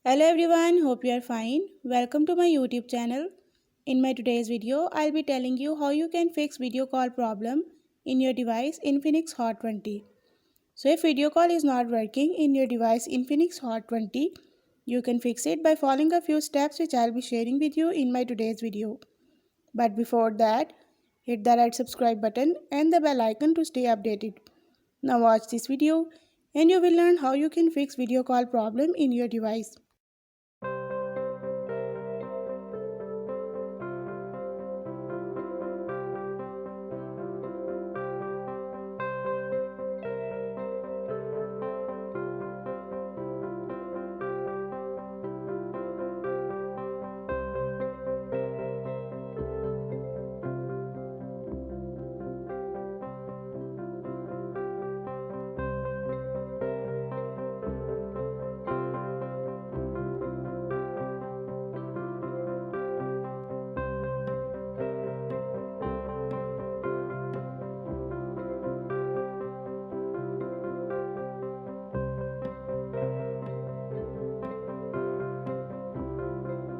Hello everyone, hope you are fine. Welcome to my YouTube channel. In my today's video, I'll be telling you how you can fix video call problem in your device Infinix Hot 20. So if video call is not working in your device Infinix Hot 20, you can fix it by following a few steps which I'll be sharing with you in my today's video. But before that, hit the red subscribe button and the bell icon to stay updated. Now watch this video and you will learn how you can fix video call problem in your device.